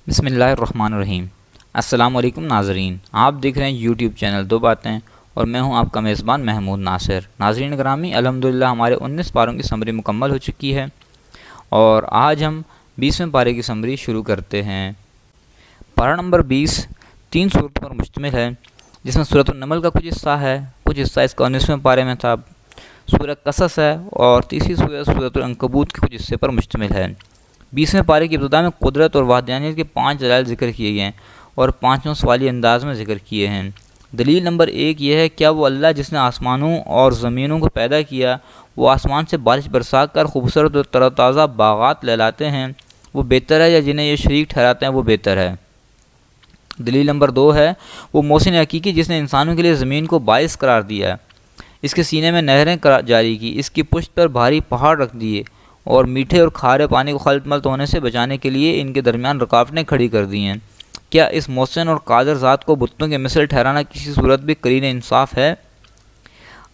بسم اللہ الرحمن الرحیم۔ السلام علیکم ناظرین، آپ دیکھ رہے ہیں یوٹیوب چینل دو باتیں اور میں ہوں آپ کا میزبان محمود ناصر۔ ناظرین گرامی، الحمدللہ ہمارے 19 پاروں کی سمری مکمل ہو چکی ہے اور آج ہم 20ویں پارے کی سمری شروع کرتے ہیں۔ پارہ نمبر 20 3 صورتوں پر مشتمل ہے، جس میں سورۃ النمل کا کچھ حصہ ہے، کچھ حصہ اس کا 19ویں پارے میں تھا، سورہ قصص ہے اور تیسری سورۃ العنکبوت کے کچھ حصے پر مشتمل ہے۔ 20ویں پارے کی ابتدا میں قدرت اور وحدانیت کے 5 دلائل ذکر کیے گئے ہیں اور 5 سوالی انداز میں ذکر کیے ہیں۔ دلیل نمبر 1 یہ ہے، کیا وہ اللہ جس نے آسمانوں اور زمینوں کو پیدا کیا، وہ آسمان سے بارش برسا کر خوبصورت اور تر و تازہ باغات لہلاتے ہیں، وہ بہتر ہے یا جنہیں یہ شریک ٹھہراتے ہیں وہ بہتر ہے؟ دلیل نمبر 2 ہے، وہ محسن حقیقی جس نے انسانوں کے لیے زمین کو باعث قرار دیا، اس کے سینے میں نہریں جاری کی، اس کی پشت پر بھاری پہاڑ رکھ دیے اور میٹھے اور کھارے پانی کو خلط ملط ہونے سے بچانے کے لیے ان کے درمیان رکاوٹیں کھڑی کر دی ہیں۔ کیا اس محسن اور قادر ذات کو بتوں کے مثل ٹھہرانا کسی صورت بھی قرین انصاف ہے؟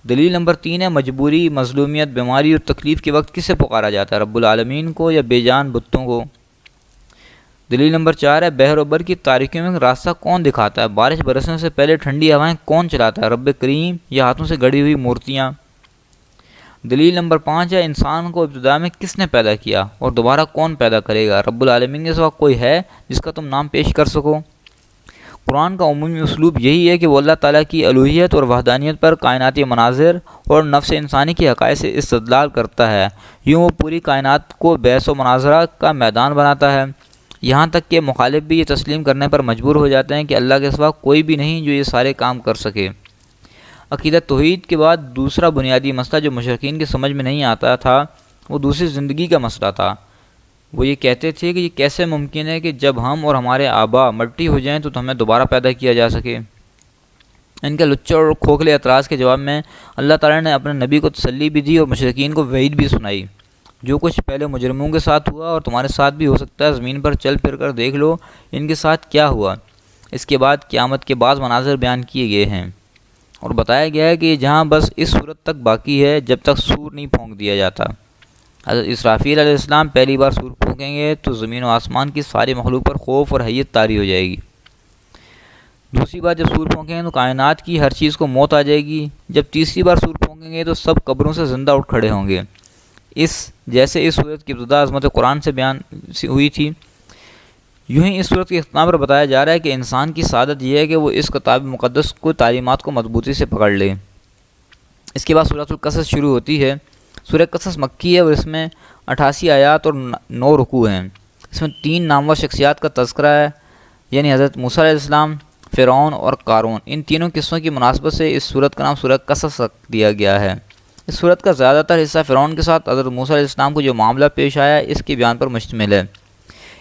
دلیل نمبر 3 ہے، مجبوری، مظلومیت، بیماری اور تکلیف کے وقت کسے پکارا جاتا ہے، رب العالمین کو یا بے جان بتوں کو؟ دلیل نمبر 4 ہے، بحر و بر کی تاریکیوں میں راستہ کون دکھاتا ہے، بارش برسنے سے پہلے ٹھنڈی ہوائیں کون چلاتا ہے، رب کریم یا ہاتھوں سے گڑی ہوئی مورتیاں؟ دلیل نمبر 5 ہے، انسان کو ابتدا میں کس نے پیدا کیا اور دوبارہ کون پیدا کرے گا، رب العالمین کے سوا کوئی ہے جس کا تم نام پیش کر سکو؟ قرآن کا عمومی اسلوب یہی ہے کہ وہ اللہ تعالیٰ کی الوہیت اور وحدانیت پر کائناتی مناظر اور نفس انسانی کی حقائق سے استدلال کرتا ہے۔ یوں وہ پوری کائنات کو بحث و مناظرہ کا میدان بناتا ہے، یہاں تک کہ مخالف بھی یہ تسلیم کرنے پر مجبور ہو جاتے ہیں کہ اللہ کے سوا کوئی بھی نہیں جو یہ سارے کام کر سکے۔ عقیدہ توحید کے بعد دوسرا بنیادی مسئلہ جو مشرکین کی سمجھ میں نہیں آتا تھا، وہ دوسری زندگی کا مسئلہ تھا۔ وہ یہ کہتے تھے کہ یہ کیسے ممکن ہے کہ جب ہم اور ہمارے آبا مٹی ہو جائیں تو ہمیں دوبارہ پیدا کیا جا سکے۔ ان کے لچے اور کھوکھلے اعتراض کے جواب میں اللہ تعالیٰ نے اپنے نبی کو تسلی بھی دی اور مشرکین کو وعید بھی سنائی۔ جو کچھ پہلے مجرموں کے ساتھ ہوا اور تمہارے ساتھ بھی ہو سکتا ہے، زمین پر چل پھر کر دیکھ لو ان کے ساتھ کیا ہوا۔ اس کے بعد قیامت کے بعض مناظر بیان کیے گئے ہیں اور بتایا گیا ہے کہ جہاں بس اس صورت تک باقی ہے جب تک سور نہیں پھونک دیا جاتا۔ حضرت اسرافیل علیہ السلام پہلی بار سور پھونکیں گے تو زمین و آسمان کی ساری مخلوق پر خوف اور حیت طاری ہو جائے گی۔ دوسری بار جب سور پھونکیں گے تو کائنات کی ہر چیز کو موت آ جائے گی۔ جب تیسری بار سور پھونکیں گے تو سب قبروں سے زندہ اٹھ کھڑے ہوں گے، جیسے اس صورت کی ابتدا عظمت قرآن سے بیان ہوئی تھی، یوں ہی اس صورت کے اختتام پر بتایا جا رہا ہے کہ انسان کی سعادت یہ ہے کہ وہ اس کتاب مقدس کو تعلیمات کو مضبوطی سے پکڑ لے۔ اس کے بعد سورۃ القصص شروع ہوتی ہے۔ سورہ قصص مکی ہے اور اس میں 88 آیات اور 9 رکوع ہیں۔ اس میں 3 نامور شخصیات کا تذکرہ ہے، یعنی حضرت موسیٰ علیہ السلام، فرعون اور قارون۔ ان تینوں قصوں کی مناسبت سے اس سورت کا نام سورہ قصص رکھ دیا گیا ہے۔ اس سورت کا زیادہ تر حصہ فرعون کے ساتھ حضرت موسیٰ علیہ السلام کو جو معاملہ پیش آیا اس کے بیان پر مشتمل ہے۔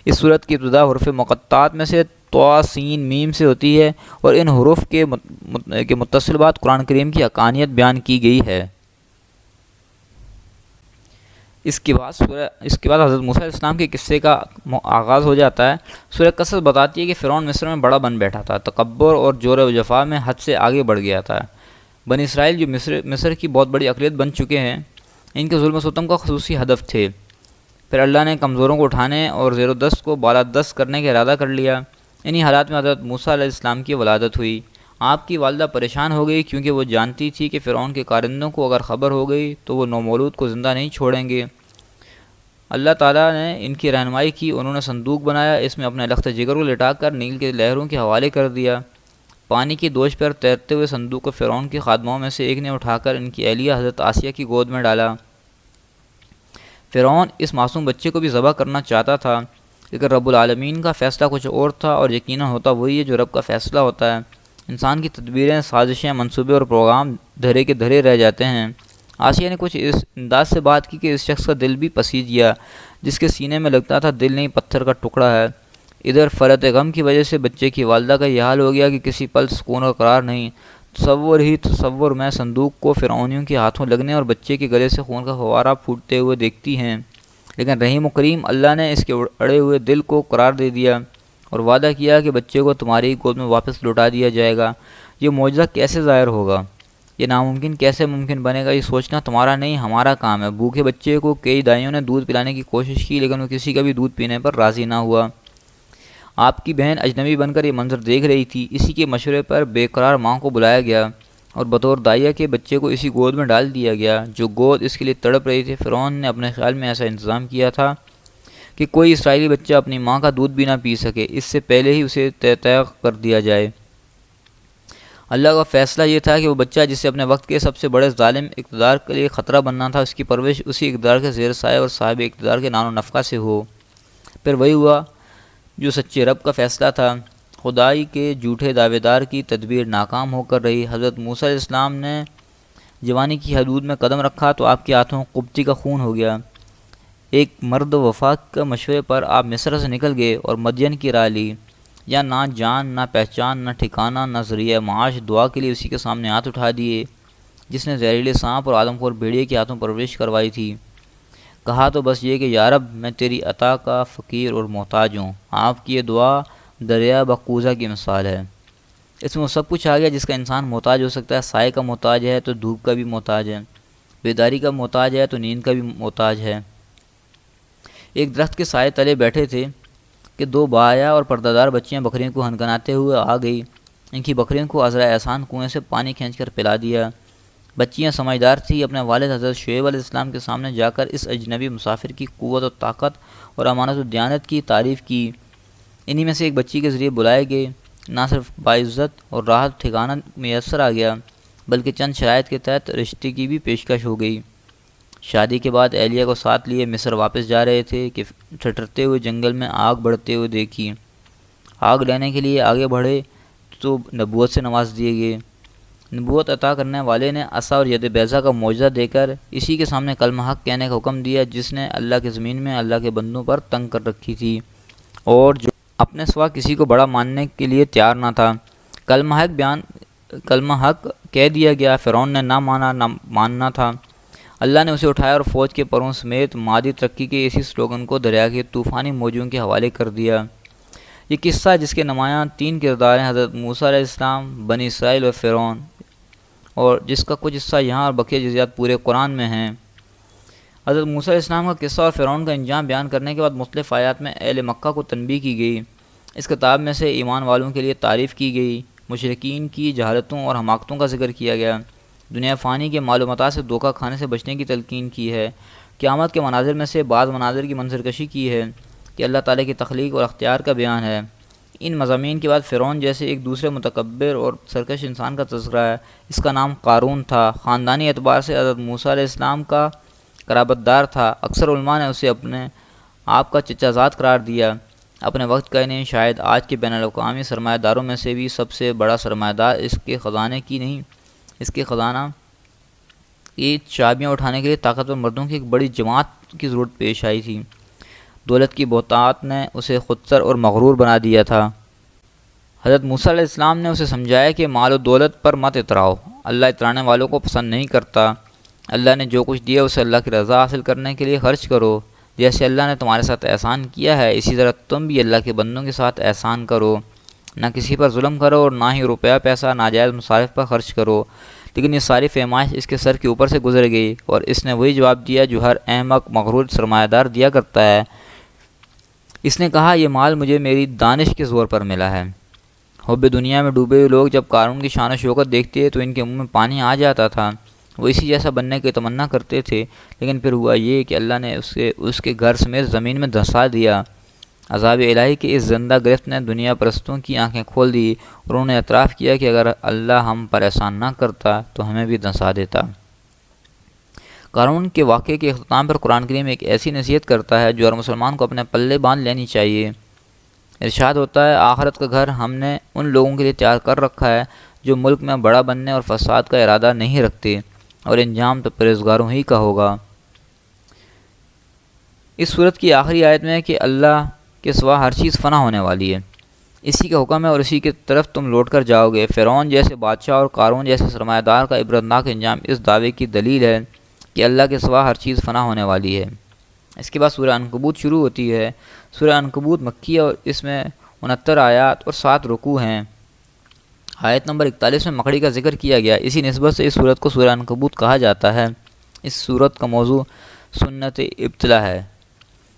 اس صورت کی ابتدا حروف مقطعات میں سے طا سین میم سے ہوتی ہے اور ان حروف کے متصل بعد قرآن کریم کی حقانیت بیان کی گئی ہے۔ اس کے بعد حضرت موسیٰ علیہ السلام کے قصے کا آغاز ہو جاتا ہے۔ سورہ قصص بتاتی ہے کہ فرعون مصر میں بڑا بن بیٹھا تھا، تکبر اور جور و جفا میں حد سے آگے بڑھ گیا تھا۔ بنی اسرائیل جو مصر کی بہت بڑی اقلیت بن چکے ہیں، ان کے ظلم و ستم کا خصوصی ہدف تھے۔ پھر اللہ نے کمزوروں کو اٹھانے اور زیر و دست کو بالادست کرنے کا ارادہ کر لیا۔ انہی حالات میں حضرت موسیٰ علیہ السلام کی ولادت ہوئی۔ آپ کی والدہ پریشان ہو گئی کیونکہ وہ جانتی تھی کہ فرعون کے کارندوں کو اگر خبر ہو گئی تو وہ نومولود کو زندہ نہیں چھوڑیں گے۔ اللہ تعالیٰ نے ان کی رہنمائی کی، انہوں نے صندوق بنایا، اس میں اپنے لخت جگر کو لٹا کر نیل کے لہروں کے حوالے کر دیا۔ پانی کی دوش پر تیرتے ہوئے صندوق کو فرعون کے خادموں میں سے ایک نے اٹھا کر ان کی اہلیہ حضرت آسیہ کی گود میں ڈالا۔ فرعون اس معصوم بچے کو بھی ذبح کرنا چاہتا تھا، لیکن رب العالمین کا فیصلہ کچھ اور تھا اور یقیناً ہوتا وہی ہے جو رب کا فیصلہ ہوتا ہے۔ انسان کی تدبیریں، سازشیں، منصوبے اور پروگرام دھرے کے دھرے رہ جاتے ہیں۔ آسیہ نے کچھ اس انداز سے بات کی کہ اس شخص کا دل بھی پسیج گیا، جس کے سینے میں لگتا تھا دل نہیں پتھر کا ٹکڑا ہے۔ ادھر فرط غم کی وجہ سے بچے کی والدہ کا یہ حال ہو گیا کہ کسی پل سکون اور قرار نہیں۔ تصور میں صندوق کو فرعونیوں کے ہاتھوں لگنے اور بچے کے گلے سے خون کا فوارہ پھوٹتے ہوئے دیکھتی ہیں، لیکن رحیم و کریم اللہ نے اس کے اڑے ہوئے دل کو قرار دے دیا اور وعدہ کیا کہ بچے کو تمہاری گود میں واپس لوٹا دیا جائے گا۔ یہ معجزہ کیسے ظاہر ہوگا؟ یہ ناممکن کیسے ممکن بنے گا؟ یہ سوچنا تمہارا نہیں ہمارا کام ہے۔ بھوکے بچے کو کئی دائیوں نے دودھ پلانے کی کوشش کی لیکن وہ کسی کا بھی دودھ پینے پر راضی نہ ہوا۔ آپ کی بہن اجنبی بن کر یہ منظر دیکھ رہی تھی۔ اسی کے مشورے پر بے قرار ماں کو بلایا گیا اور بطور داعیہ کے بچے کو اسی گود میں ڈال دیا گیا جو گود اس کے لیے تڑپ رہی تھی۔ فرعون نے اپنے خیال میں ایسا انتظام کیا تھا کہ کوئی اسرائیلی بچہ اپنی ماں کا دودھ بھی نہ پی سکے، اس سے پہلے ہی اسے طے کر دیا جائے۔ اللہ کا فیصلہ یہ تھا کہ وہ بچہ جسے اپنے وقت کے سب سے بڑے ظالم اقتدار کے لیے خطرہ بننا تھا، اس کی پرورش اسی اقتدار کے زیر سایہ اور صاحب اقتدار کے نان و نفقہ سے ہو۔ پھر وہی ہوا جو سچے رب کا فیصلہ تھا۔ خدائی کے جھوٹے دعوے دار کی تدبیر ناکام ہو کر رہی۔ حضرت موسیٰ علیہ السلام نے جوانی کی حدود میں قدم رکھا تو آپ کے ہاتھوں قبطی کا خون ہو گیا۔ ایک مرد وفاق کے مشورے پر آپ مصر سے نکل گئے اور مدین کی راہ لی۔ یا نہ جان، نہ پہچان، نہ ٹھکانہ، نہ ذریعہ معاش، دعا کے لیے اسی کے سامنے ہاتھ اٹھا دیے جس نے زہریلے سانپ اور آدم خور بھیڑیے کے ہاتھوں پرورش کروائی تھی۔ کہا تو بس یہ کہ یا رب، میں تیری عطا کا فقیر اور محتاج ہوں۔ آپ کی یہ دعا دریا بقوزہ کی مثال ہے۔ اس میں وہ سب کچھ آ گیا جس کا انسان محتاج ہو سکتا ہے۔ سائے کا محتاج ہے تو دھوپ کا بھی محتاج ہے، بیداری کا محتاج ہے تو نیند کا بھی محتاج ہے۔ ایک درخت کے سائے تلے بیٹھے تھے کہ دو باحیا اور پردہ دار بچیاں بکریوں کو ہنکناتے ہوئے آ گئی۔ ان کی بکریوں کو عذرا احسان کنویں سے پانی کھینچ کر پلا دیا۔ بچیاں سمجھدار تھیں، اپنے والد حضرت شعیب علیہ السلام کے سامنے جا کر اس اجنبی مسافر کی قوت و طاقت اور امانت و دیانت کی تعریف کی۔ انہی میں سے ایک بچی کے ذریعے بلائے گئے نہ صرف باعزت اور راحت ٹھکانہ میسر آ گیا بلکہ چند شرائط کے تحت رشتے کی بھی پیشکش ہو گئی۔ شادی کے بعد اہلیہ کو ساتھ لیے مصر واپس جا رہے تھے کہ ٹھٹرتے ہوئے جنگل میں آگ بڑھتے ہوئے دیکھی۔ آگ لینے کے لیے آگے بڑھے تو نبوت سے نواز دیے گئے۔ نبوت عطا کرنے والے نے عصا اور ید بیضا کا معجزہ دے کر اسی کے سامنے کلمہ حق کہنے کا حکم دیا جس نے اللہ کی زمین میں اللہ کے بندوں پر تنگ کر رکھی تھی اور جو اپنے سوا کسی کو بڑا ماننے کے لیے تیار نہ تھا۔ کلمہ حق کہہ دیا گیا، فرعون نے نہ مانا، نہ ماننا تھا۔ اللہ نے اسے اٹھایا اور فوج کے پروں سمیت مادی ترقی کے اسی سلوگن کو دریا کے طوفانی موجوں کے حوالے کر دیا۔ یہ قصہ جس کے نمایاں تین کردار ہیں، حضرت موسیٰ علیہ السلام، بنی اسرائیل اور فرعون، اور جس کا کچھ حصہ یہاں اور بقیہ جزیات پورے قرآن میں ہیں۔ حضرت موسیٰ علیہ السلام کا قصہ اور فرعون کا انجام بیان کرنے کے بعد مختلف آیات میں اہل مکہ کو تنبیہ کی گئی۔ اس کتاب میں سے ایمان والوں کے لیے تعریف کی گئی، مشرکین کی جہالتوں اور حماقتوں کا ذکر کیا گیا، دنیا فانی کے معلومات سے دھوکہ کھانے سے بچنے کی تلقین کی ہے، قیامت کے مناظر میں سے بعض مناظر کی منظرکشی کی ہے کہ اللہ تعالیٰ کی تخلیق اور اختیار کا بیان ہے۔ ان مضامین کے بعد فرعون جیسے ایک دوسرے متکبر اور سرکش انسان کا تذکرہ ہے۔ اس کا نام قارون تھا، خاندانی اعتبار سے حضرت موسیٰ علیہ السلام کا قرابت دار تھا۔ اکثر علماء نے اسے اپنے آپ کا چچا زاد قرار دیا۔ اپنے وقت کا نہیں، شاید آج کے بین الاقوامی سرمایہ داروں میں سے بھی سب سے بڑا سرمایہ دار اس کے خزانے کی نہیں، اس کے خزانہ کی چابیاں اٹھانے کے لیے طاقتور مردوں کی ایک بڑی جماعت کی ضرورت پیش آئی تھی۔ دولت کی بہتات نے اسے خودسر اور مغرور بنا دیا تھا۔ حضرت موسیٰ علیہ السلام نے اسے سمجھایا کہ مال و دولت پر مت اتراؤ، اللہ اترانے والوں کو پسند نہیں کرتا۔ اللہ نے جو کچھ دیا اسے اللہ کی رضا حاصل کرنے کے لیے خرچ کرو۔ جیسے اللہ نے تمہارے ساتھ احسان کیا ہے اسی طرح تم بھی اللہ کے بندوں کے ساتھ احسان کرو۔ نہ کسی پر ظلم کرو اور نہ ہی روپیہ پیسہ ناجائز مصارف پر خرچ کرو۔ لیکن یہ ساری فہمائش اس کے سر کے اوپر سے گزر گئی اور اس نے وہی جواب دیا جو ہر احمق مغرور سرمایہ دار دیا کرتا ہے۔ اس نے کہا یہ مال مجھے میری دانش کے زور پر ملا ہے۔ حب دنیا میں ڈوبے ہوئے لوگ جب قارون کی شان و شوکت دیکھتے تو ان کے منہ میں پانی آ جاتا تھا۔ وہ اسی جیسا بننے کی تمنا کرتے تھے، لیکن پھر ہوا یہ کہ اللہ نے اس کے گھر سمیت زمین میں دھنسا دیا۔ عذاب الہی کی اس زندہ گرفت نے دنیا پرستوں کی آنکھیں کھول دی اور انہوں نے اعتراف کیا کہ اگر اللہ ہم پر احسان نہ کرتا تو ہمیں بھی دھنسا دیتا۔ قارون کے واقعے کے اختتام پر قرآن کریم ایک ایسی نصیحت کرتا ہے جو ہر مسلمان کو اپنے پلے باندھ لینی چاہیے۔ ارشاد ہوتا ہے، آخرت کا گھر ہم نے ان لوگوں کے لیے تیار کر رکھا ہے جو ملک میں بڑا بننے اور فساد کا ارادہ نہیں رکھتے، اور انجام تو پرہیزگاروں ہی کا ہوگا۔ اس صورت کی آخری آیت میں ہے کہ اللہ کے سوا ہر چیز فنا ہونے والی ہے، اسی کا حکم ہے اور اسی کی طرف تم لوٹ کر جاؤ گے۔ فرعون جیسے بادشاہ اور قارون جیسے سرمایہ دار کا عبرتناک انجام اس دعوے کی دلیل ہے کہ اللہ کے سوا ہر چیز فنا ہونے والی ہے۔ اس کے بعد سورہ عنکبوت شروع ہوتی ہے۔ سورہ عنکبوت مکی ہے اور اس میں 69 آیات اور 7 رکوع ہیں۔ آیت نمبر 41 میں مکڑی کا ذکر کیا گیا، اسی نسبت سے اس سورت کو سورہ عنکبوت کہا جاتا ہے۔ اس سورت کا موضوع سنت ابتلا ہے۔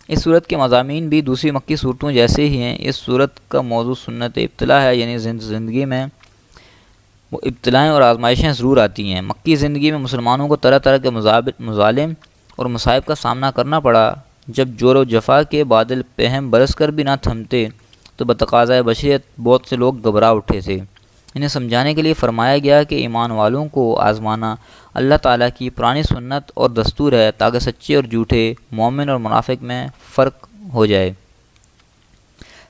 اس صورت کے مضامین بھی دوسری مکی صورتوں جیسے ہی ہیں۔ اس صورت کا موضوع سنت ابتلا ہے، یعنی زندگی میں وہ ابتلائیں اور آزمائشیں ضرور آتی ہیں۔ مکی زندگی میں مسلمانوں کو طرح طرح کے مظالم اور مصائب کا سامنا کرنا پڑا۔ جب جور و جفا کے بادل پہم برس کر بھی نہ تھمتے تو بتقاضۂ بشریت بہت سے لوگ گھبرا اٹھے تھے۔ انہیں سمجھانے کے لیے فرمایا گیا کہ ایمان والوں کو آزمانا اللہ تعالیٰ کی پرانی سنت اور دستور ہے، تاکہ سچے اور جھوٹے، مومن اور منافق میں فرق ہو جائے۔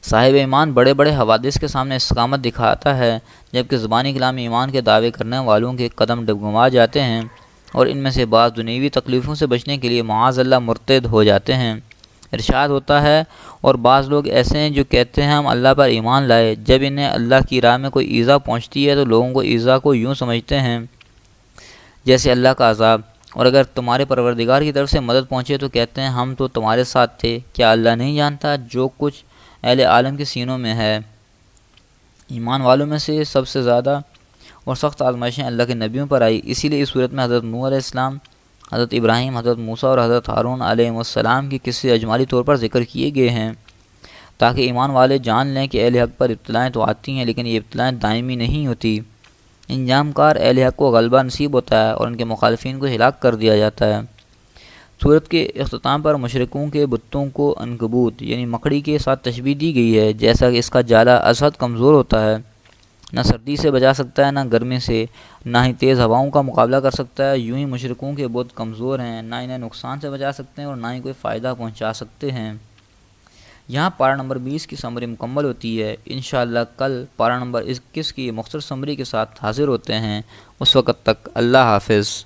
صاحب ایمان بڑے بڑے حوادث کے سامنے استقامت دکھاتا ہے، جبکہ زبانی کلام ایمان کے دعوے کرنے والوں کے قدم ڈگمگا جاتے ہیں اور ان میں سے بعض دنیوی تکلیفوں سے بچنے کے لیے معاذ اللہ مرتد ہو جاتے ہیں۔ ارشاد ہوتا ہے، اور بعض لوگ ایسے ہیں جو کہتے ہیں ہم اللہ پر ایمان لائے، جب انہیں اللہ کی راہ میں کوئی ایذا پہنچتی ہے تو لوگوں کو ایذا کو یوں سمجھتے ہیں جیسے اللہ کا عذاب، اور اگر تمہارے پروردگار کی طرف سے مدد پہنچے تو کہتے ہیں ہم تو تمہارے ساتھ تھے، کیا اللہ نہیں جانتا جو کچھ اہل عالم کے سینوں میں ہے۔ ایمان والوں میں سے سب سے زیادہ اور سخت آزمائشیں اللہ کے نبیوں پر آئی، اسی لیے اس صورت میں حضرت نوح علیہ السلام، حضرت ابراہیم، حضرت موسیٰ اور حضرت ہارون علیہ السلام کی قصے اجمالی طور پر ذکر کیے گئے ہیں، تاکہ ایمان والے جان لیں کہ اہل حق پر ابتلائیں تو آتی ہیں، لیکن یہ ابتلائیں دائمی نہیں ہوتی۔ انجام کار اہل حق کو غلبہ نصیب ہوتا ہے اور ان کے مخالفین کو ہلاک کر دیا جاتا ہے۔ سورت کے اختتام پر مشرکوں کے بتوں کو عنکبوت یعنی مکڑی کے ساتھ تشبیہ دی گئی ہے، جیسا کہ اس کا جالا ازحد کمزور ہوتا ہے، نہ سردی سے بچا سکتا ہے نہ گرمی سے، نہ ہی تیز ہواؤں کا مقابلہ کر سکتا ہے۔ یوں ہی مشرکوں کے بت کمزور ہیں، نہ انہیں نقصان سے بچا سکتے ہیں اور نہ ہی کوئی فائدہ پہنچا سکتے ہیں۔ یہاں پارہ نمبر 20 کی سمری مکمل ہوتی ہے۔ انشاءاللہ کل پارہ نمبر 21 کی مختصر سمری کے ساتھ حاضر ہوتے ہیں۔ اس وقت تک اللہ حافظ۔